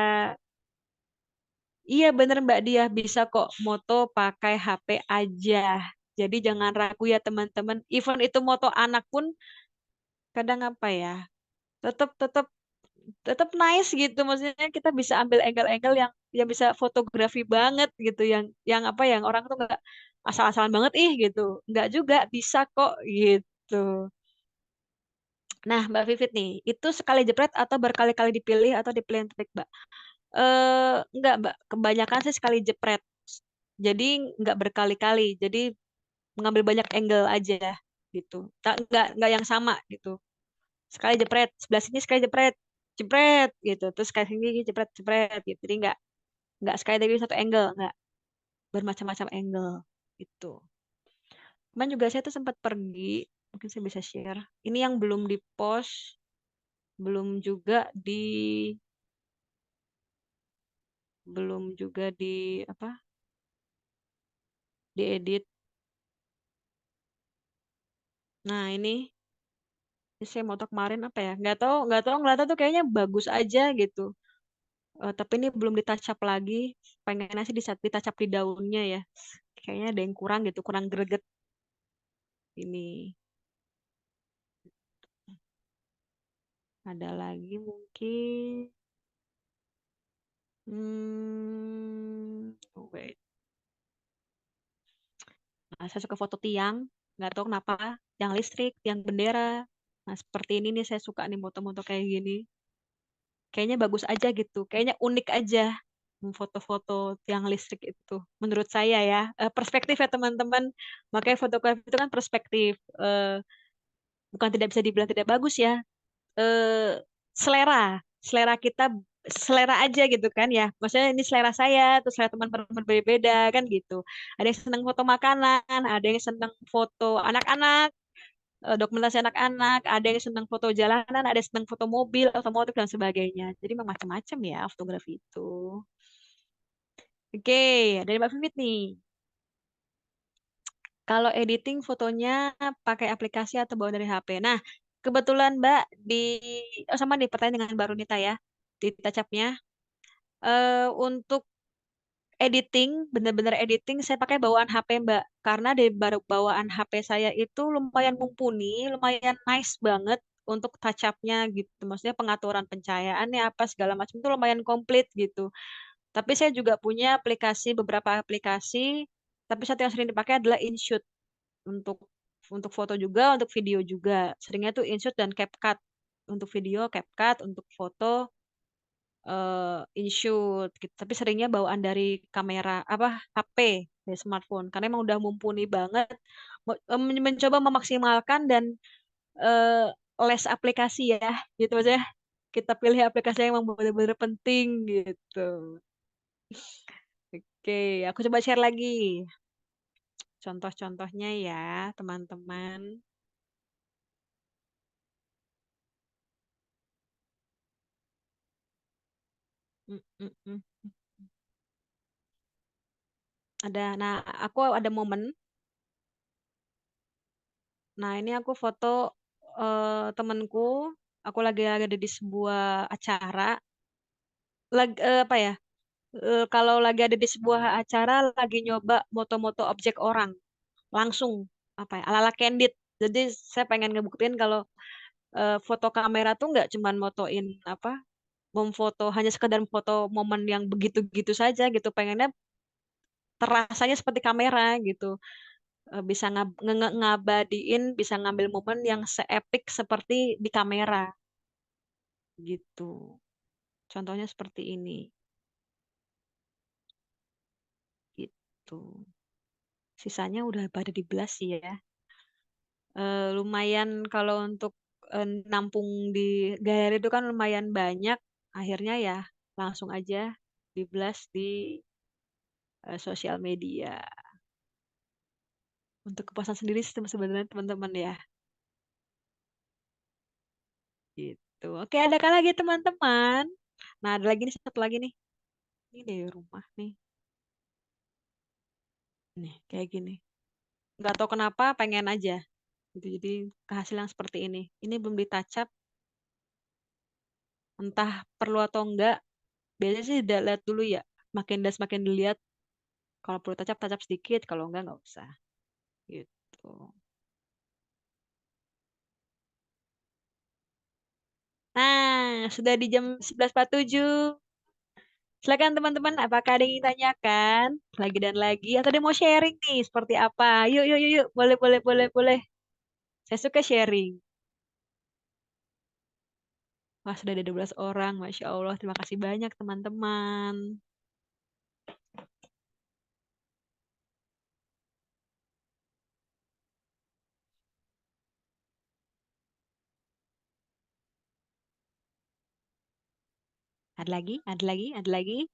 A: Iya bener Mbak Dia, bisa kok moto pakai HP aja. Jadi jangan ragu ya teman-teman. Even itu moto anak pun kadang apa ya, tetap tetap tetap nice gitu. Maksudnya kita bisa ambil angle-angle yang bisa fotografi banget gitu, yang apa yang orang tuh nggak asal-asalan banget ih gitu. Nggak juga bisa kok gitu. Nah, Mbak Vivit nih, itu sekali jepret atau berkali-kali dipilih atau dipilih yang trik, Mbak? Enggak, Mbak. Kebanyakan sih sekali jepret. Jadi nggak berkali-kali. Jadi mengambil banyak angle aja gitu. Tak nggak yang sama gitu. Sekali jepret, sebelah sini sekali jepret, jepret gitu. Terus sekali sini jepret, jepret gitu. Jadi nggak sekali dari satu angle, nggak bermacam-macam angle gitu. Cuman juga saya tuh sempat pergi, mungkin saya bisa share. Ini yang belum di post, belum juga di belum juga di apa diedit. Nah ini saya moto kemarin apa ya, nggak tahu ngeliatnya tuh kayaknya bagus aja gitu. Tapi ini belum ditouch up lagi, pengennya sih ditouch up di daunnya ya, kayaknya ada yang kurang gitu, kurang greget ini. Ada lagi mungkin, wait. Nah, saya suka foto tiang, nggak tahu kenapa, tiang listrik, tiang bendera. Nah seperti ini nih saya suka nih moto-moto kayak gini. Kayaknya bagus aja gitu, kayaknya unik aja foto-foto tiang listrik itu. Menurut saya ya, perspektif ya teman-teman. Makanya fotografi itu kan perspektif. Bukan tidak bisa dibilang tidak bagus ya. Eh, selera, selera kita, selera aja gitu kan ya. Maksudnya ini selera saya, terus selera teman-teman berbeda kan gitu. Ada yang senang foto makanan, ada yang senang foto anak-anak, dokumentasi anak-anak, ada yang senang foto jalanan, ada yang senang foto mobil, otomotif dan sebagainya. Jadi memang macam-macam ya fotografi itu. Oke, dari Mbak Vivit nih. Kalau editing fotonya pakai aplikasi atau bawa dari HP. Nah, kebetulan Mbak di sama nih pertanyaan dengan Mbak Runita ya di Tacapnya. Untuk editing, bener-bener editing, saya pakai bawaan HP Mbak. Karena di bawaan HP saya itu lumayan mumpuni, lumayan nice banget untuk touch up-nya gitu. Maksudnya pengaturan pencahayaannya apa segala macam itu lumayan komplit gitu. Tapi saya juga punya beberapa aplikasi, tapi satu yang sering dipakai adalah InShoot untuk foto juga, untuk video juga. Seringnya tuh InShoot dan CapCut. Untuk video CapCut, untuk foto InShoot gitu. Tapi seringnya bawaan dari kamera apa HP, dari smartphone karena emang udah mumpuni banget. Mencoba memaksimalkan dan less aplikasi ya gitu aja. Kita pilih aplikasi yang emang benar-benar penting gitu. Oke, aku coba share lagi contoh-contohnya ya, teman-teman. Mm, mm, mm. Nah, aku ada momen. Nah, ini aku foto temenku. Aku lagi ada di sebuah acara. Lagi apa ya? Kalau lagi ada di sebuah acara, lagi nyoba moto-moto objek orang, langsung apa ya? Ala-ala candid. Jadi saya pengen ngebuktiin kalau foto kamera tuh nggak cuman motoin apa? Memfoto hanya sekedar foto momen yang begitu-gitu saja gitu. Pengennya terasanya seperti kamera gitu. Bisa ngabadiin, bisa ngambil momen yang seepik seperti di kamera gitu. Contohnya seperti ini gitu. Sisanya udah pada di blast sih ya. Lumayan kalau untuk nampung di galeri itu kan lumayan banyak. Akhirnya ya langsung aja di blast di sosial media. Untuk kepuasan sendiri sih sebenarnya teman-teman ya. Gitu. Oke, ada kah lagi teman-teman? Nah, ada lagi nih satu lagi nih. Ini dari rumah nih. Nih, kayak gini. Nggak tahu kenapa pengen aja. Gitu. Jadi kehasil seperti ini. Ini belum ditacap, entah perlu atau enggak. Biasanya sih udah lihat dulu ya. Makin das makin dilihat. Kalau perlu tacap, tacap sedikit. Kalau enggak, nggak usah. Gitu. Nah, sudah di jam 11.47. Silakan teman-teman, apakah ada yang ingin tanyakan? Lagi dan lagi. Atau dia mau sharing nih, seperti apa? Yuk, yuk, yuk, yuk. Boleh, boleh, boleh, boleh. Saya suka sharing. Wah, sudah ada 12 orang. Masya Allah, terima kasih banyak teman-teman. Ada lagi, ada lagi, ada lagi.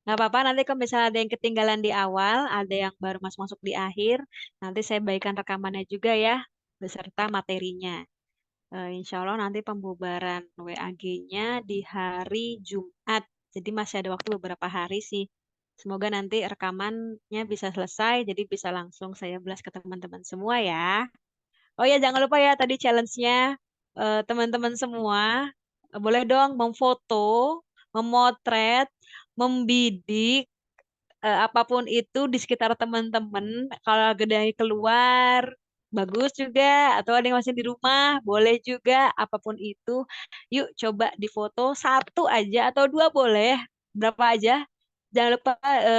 A: Nggak apa-apa, nanti kalau misalnya ada yang ketinggalan di awal, ada yang baru masuk-masuk di akhir, nanti saya bagikan rekamannya juga ya, beserta materinya. Insya Allah nanti pembubaran WAG-nya di hari Jumat. Jadi masih ada waktu beberapa hari sih. Semoga nanti rekamannya bisa selesai, jadi bisa langsung saya belas ke teman-teman semua ya. Oh ya, jangan lupa ya tadi challenge-nya teman-teman semua boleh dong memfoto, memotret, membidik apapun itu di sekitar teman-teman. Kalau gedai keluar bagus juga atau ada yang masih di rumah boleh juga apapun itu. Yuk coba difoto satu aja atau dua boleh, berapa aja. Jangan lupa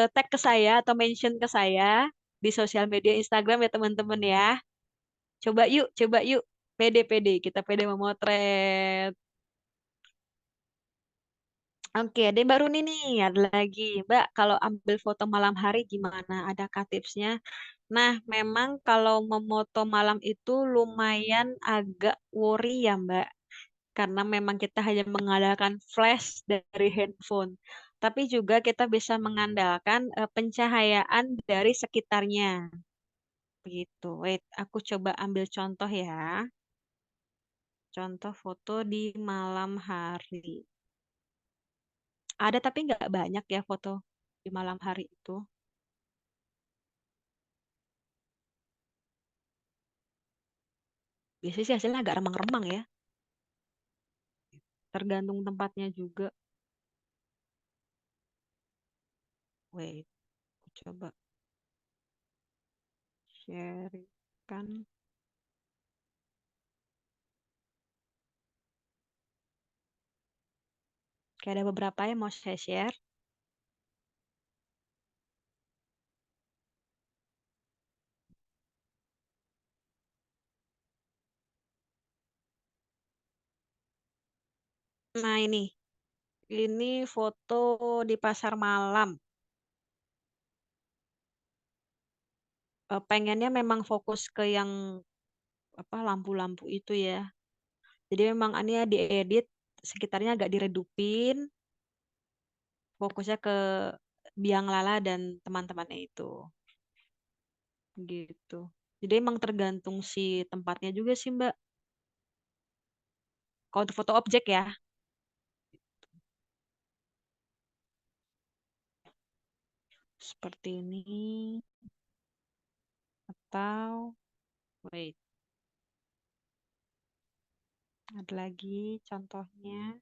A: tag ke saya atau mention ke saya di sosial media Instagram ya teman-teman ya. Coba yuk. Pede, pede. Kita pede memotret. Oke, ada yang baru nih, ada lagi. Mbak, kalau ambil foto malam hari gimana? Adakah tipsnya? Nah, memang kalau memoto malam itu lumayan agak worry ya, Mbak. Karena memang kita hanya mengandalkan flash dari handphone. Tapi juga kita bisa mengandalkan pencahayaan dari sekitarnya. Begitu. Wait, aku coba ambil contoh ya. Contoh foto di malam hari. Ada tapi nggak banyak ya foto di malam hari itu. Biasanya sih hasilnya agak remang-remang ya. Tergantung tempatnya juga. Wait, aku coba share kan. Kayak ada beberapa yang mau saya share. Nah ini foto di pasar malam. Pengennya memang fokus ke yang apa lampu-lampu itu ya. Jadi memang ini ya diedit sekitarnya agak diredupin, fokusnya ke biang lala dan teman-temannya itu gitu. Jadi emang tergantung si tempatnya juga sih Mbak. Kalau untuk foto objek ya, seperti ini atau wait, ada lagi contohnya.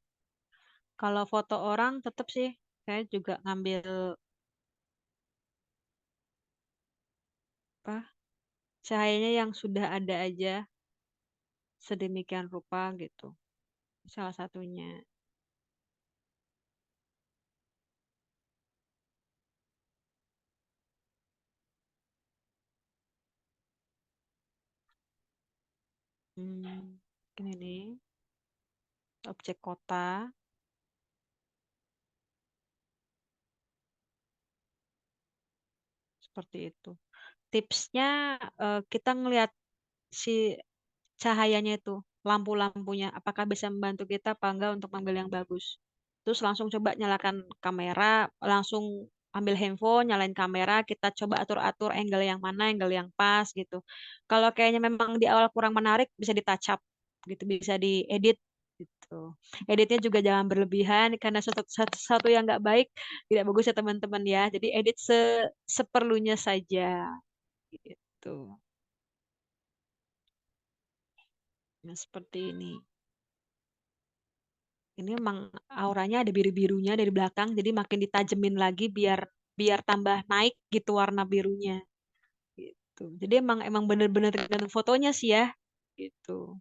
A: Kalau foto orang tetap sih saya juga ngambil apa cahayanya yang sudah ada aja sedemikian rupa gitu. Salah satunya. Ini nih objek kota seperti itu. Tipsnya kita ngelihat si cahayanya itu, lampu-lampunya, apakah bisa membantu kita apa enggak untuk mengambil yang bagus. Terus langsung coba nyalakan kamera, langsung ambil handphone, nyalain kamera, kita coba atur-atur angle yang mana, angle yang pas gitu. Kalau kayaknya memang di awal kurang menarik, bisa di touch up gitu, bisa diedit gitu. Editnya juga jangan berlebihan karena satu yang nggak baik tidak bagus ya teman-teman ya. Jadi edit seperlunya saja gitu. Nah, seperti ini. Ini emang auranya ada biru-birunya dari belakang, jadi makin ditajemin lagi biar biar tambah naik gitu warna birunya. Gitu. Jadi emang emang bener-bener tergantung fotonya sih ya. Gitu.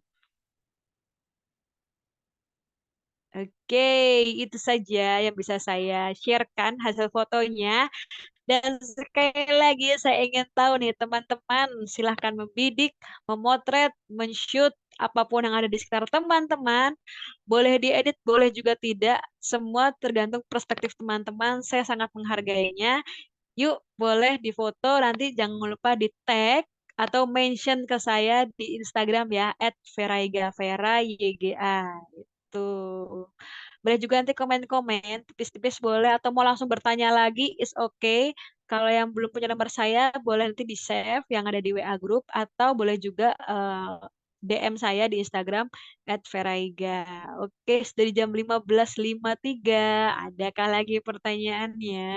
A: Oke, itu saja yang bisa saya sharekan hasil fotonya. Dan sekali lagi saya ingin tahu nih teman-teman, silahkan membidik, memotret, men-shoot apapun yang ada di sekitar teman-teman. Boleh diedit, boleh juga tidak. Semua tergantung perspektif teman-teman. Saya sangat menghargainya. Yuk, boleh difoto. Nanti jangan lupa di tag atau mention ke saya di Instagram ya, @veraigavera_yga. Itu. Boleh juga nanti komen-komen, tipis-tipis boleh, atau mau langsung bertanya lagi, is okay. Kalau yang belum punya nomor saya, boleh nanti di-save yang ada di WA group, atau boleh juga DM saya di Instagram @veraiga. Oke, dari jam 15.53. Adakah lagi pertanyaannya?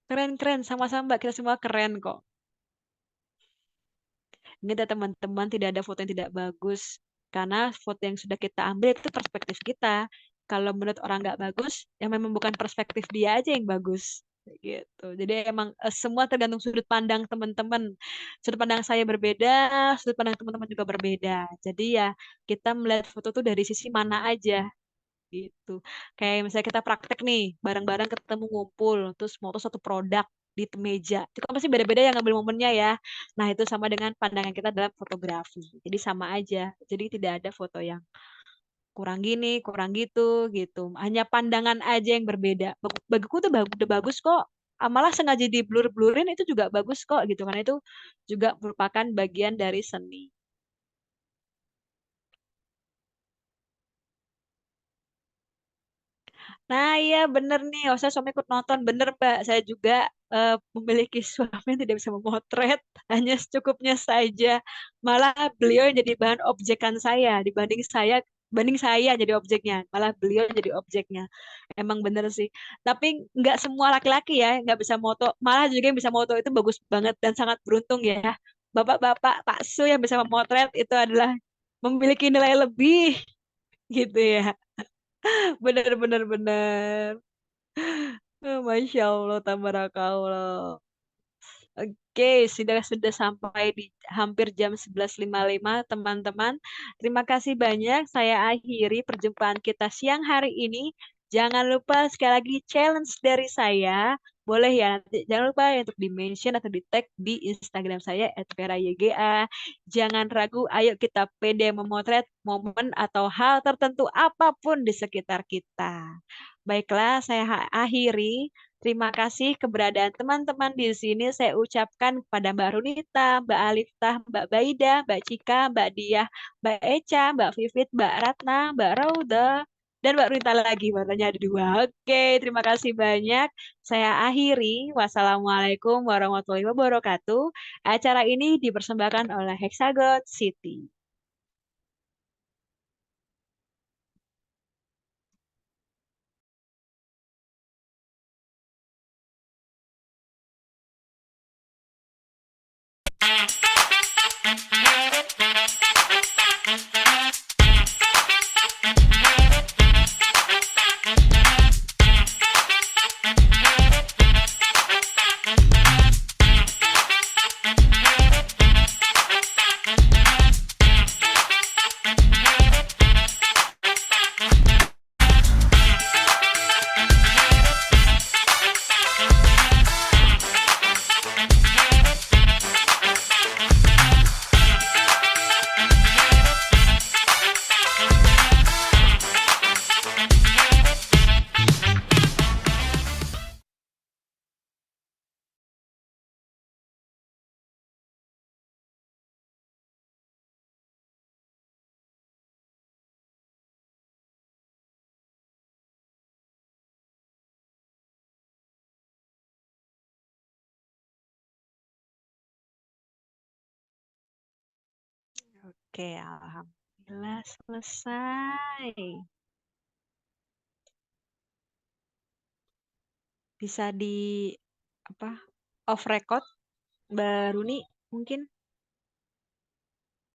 A: Keren-keren, sama-sama Mbak. Kita semua keren kok. Ini ada teman-teman tidak ada foto yang tidak bagus. Karena foto yang sudah kita ambil itu perspektif kita. Kalau menurut orang nggak bagus, ya memang bukan perspektif dia aja yang bagus. Kayak gitu. Jadi emang semua tergantung sudut pandang teman-teman. Sudut pandang saya berbeda, sudut pandang teman-teman juga berbeda. Jadi ya kita melihat foto tuh dari sisi mana aja gitu. Kayak misalnya kita praktek nih, bareng-bareng ketemu ngumpul, terus foto satu produk di meja. Itu kan pasti beda-beda yang ngambil momennya ya. Nah, itu sama dengan pandangan kita dalam fotografi. Jadi sama aja. Jadi tidak ada foto yang kurang gini, kurang gitu, gitu. Hanya pandangan aja yang berbeda. Bagiku tuh udah bagus kok. Malah sengaja di blur-blurin itu juga bagus kok gitu. Karena itu juga merupakan bagian dari seni. Nah, iya bener nih. Oh, saya suami ikut nonton. Bener, Mbak. Saya juga memiliki suami yang tidak bisa memotret. Hanya secukupnya saja. Malah beliau yang jadi bahan objekan saya. Banding saya jadi objeknya. Malah beliau yang jadi objeknya. Emang bener sih. Tapi nggak semua laki-laki ya nggak bisa moto. Malah juga yang bisa moto itu bagus banget dan sangat beruntung ya. Bapak-bapak Pak Su yang bisa memotret itu adalah memiliki nilai lebih gitu ya. Bener, bener, bener. Masya Allah, tabarakallah. Oke, sudah sampai di hampir jam 11.55, teman-teman. Terima kasih banyak. Saya akhiri perjumpaan kita siang hari ini. Jangan lupa sekali lagi challenge dari saya. Boleh ya, nanti jangan lupa ya untuk di-mention atau di-tag di Instagram saya @verayga. Jangan ragu, ayo kita pede memotret momen atau hal tertentu apapun di sekitar kita. Baiklah, saya akhiri. Terima kasih keberadaan teman-teman di sini saya ucapkan kepada Mbak Runita, Mbak Aliftah, Mbak Baida, Mbak Cika, Mbak Diah, Mbak Eca, Mbak Vivit, Mbak Ratna, Mbak Rauda, dan Mbak Runita lagi. Matanya ada dua. Oke, terima kasih banyak. Saya akhiri. Wassalamualaikum warahmatullahi wabarakatuh. Acara ini dipersembahkan oleh Hexagon City. Oke, alhamdulillah selesai. Bisa di apa? Off record, Mbak Runi mungkin?